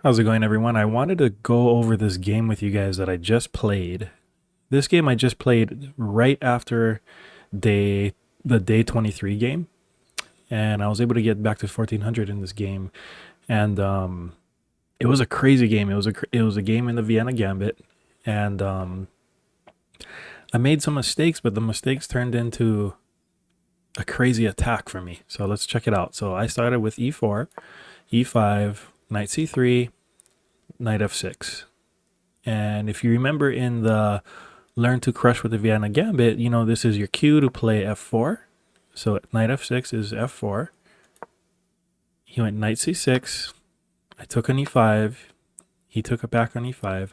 How's it going, everyone? I wanted to go over this game with you guys that I just played. This game I just played right after day the day 23 game, and I was able to get back to 1400 in this game. And it was a crazy game. It was a game in the Vienna Gambit, and I made some mistakes, but the mistakes turned into a crazy attack for me. So let's check it out. So I started with e4, e5, knight c3, knight f6. And if you remember in the Learn to Crush with the Vienna Gambit, this is your cue to play f4. So knight f6 is f4. He went knight c6. I took on e5. He took it back on e5.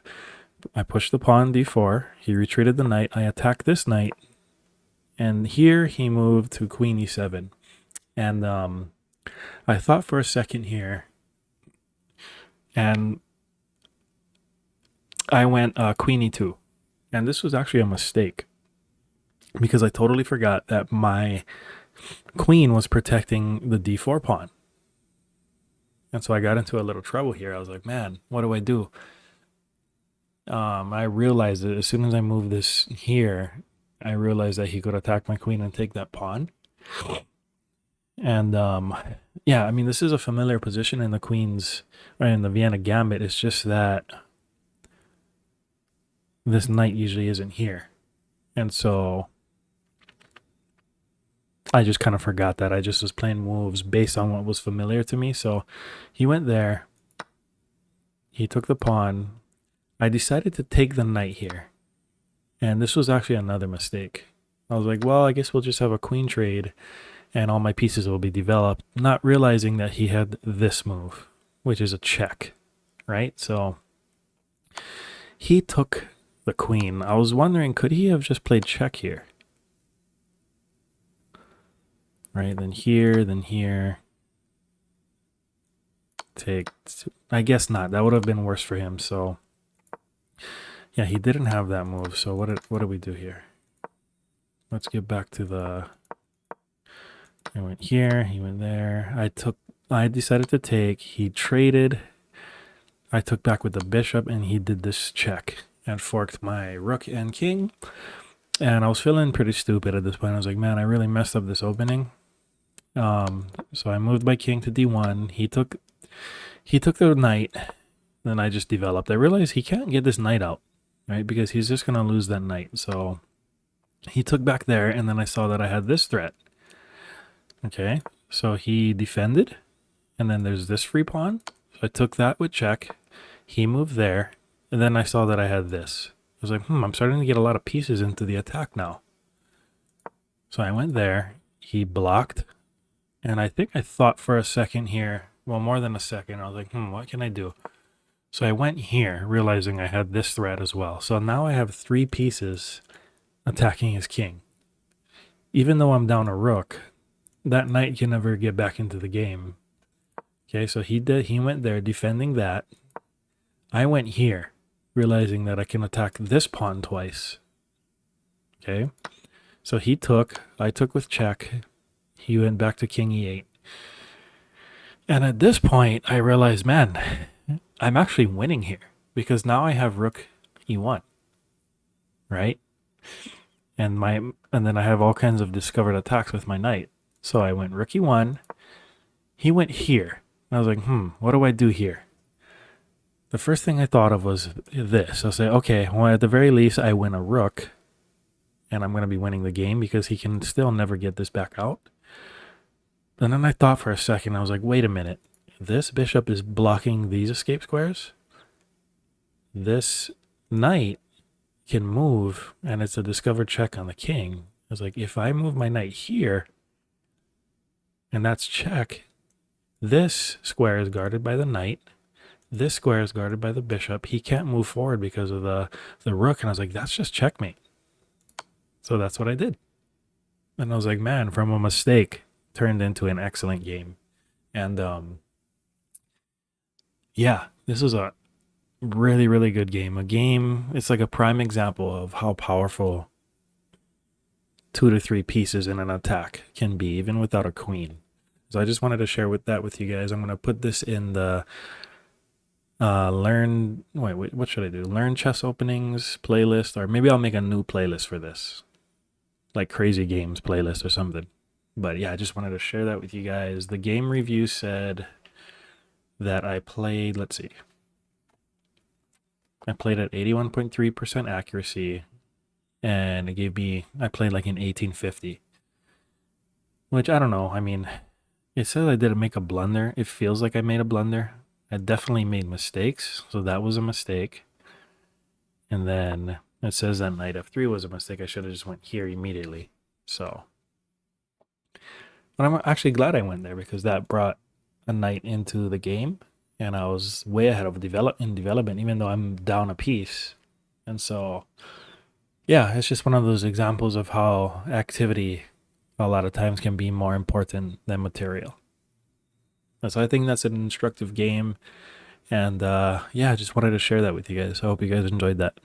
I pushed the pawn d4. He retreated the knight. I attacked this knight. And here he moved to queen e7. And I thought for a second here. And I went queen e2. And this was actually a mistake because I totally forgot that my queen was protecting the d4 pawn. And so I got into a little trouble here. I was like, man, what do I do? I realized that as soon as I moved this here, I realized that he could attack my queen and take that pawn. And yeah, I mean, this is a familiar position in the queen's, or in the Vienna Gambit. It's just that this knight usually isn't here. And so I just kind of forgot that. I just was playing moves based on what was familiar to me. So he went there. He took the pawn. I decided to take the knight here. And this was actually another mistake. I was like, well, I guess we'll just have a queen trade and all my pieces will be developed, not realizing that he had this move, which is a check, right? So he took the queen. I was wondering, could he have just played check here? Right, then here. Take, I guess not. That would have been worse for him. So yeah, he didn't have that move. So what did we do here? Let's get back to the, I went here, he went there. I decided to take, he traded. I took back with the bishop and he did this check and forked my rook and king. And I was feeling pretty stupid at this point. I was like, man, I really messed up this opening. So I moved my king to d1. He took the knight. Then I just developed. I realized he can't get this knight out, right? Because he's just gonna lose that knight. So he took back there, and then I saw that I had this threat. Okay, so he defended, and then there's this free pawn. So I took that with check. He moved there, and then I saw that I had this. I was like, I'm starting to get a lot of pieces into the attack now. So I went there. He blocked. And I think I thought for a second here, well, more than a second, I was like, what can I do? So I went here, realizing I had this threat as well. So now I have 3 pieces attacking his king. Even though I'm down a rook, that knight can never get back into the game. Okay, so he went there defending that. I went here, realizing that I can attack this pawn twice. Okay, so I took with check. He went back to king e8. And at this point, I realized, man, I'm actually winning here because now I have rook e1, right? And then I have all kinds of discovered attacks with my knight. So I went rook e1. He went here. And I was like, what do I do here? The first thing I thought of was this. I'll say, okay, well, at the very least, I win a rook. And I'm going to be winning the game because he can still never get this back out. And then I thought for a second, I was like, wait a minute. This bishop is blocking these escape squares. This knight can move, and it's a discovered check on the king. I was like, if I move my knight here, and that's check, this square is guarded by the knight. This square is guarded by the bishop. He can't move forward because of the rook. And I was like, that's just checkmate. So that's what I did. And I was like, man, from a mistake turned into an excellent game. And yeah, this is a really, really good game. It's like a prime example of how powerful 2 to 3 pieces in an attack can be, even without a queen. So I just wanted to share that with you guys. I'm going to put this in the Learn. Wait, what should I do? Learn chess openings playlist, or maybe I'll make a new playlist for this, like crazy games playlist or something. But yeah, I just wanted to share that with you guys. The game review said that I played. Let's see. I played at 81.3% accuracy, and it gave me. I played like in 1850, which I don't know. I mean, it says I didn't make a blunder. It feels like I made a blunder. I definitely made mistakes, so that was a mistake. And then it says that knight f3 was a mistake. I should have just went here immediately. So, but I'm actually glad I went there because that brought a knight into the game, and I was way ahead of development, even though I'm down a piece. And so, yeah, it's just one of those examples of how activity a lot of times can be more important than material. So I think that's an instructive game. And yeah, I just wanted to share that with you guys. I hope you guys enjoyed that.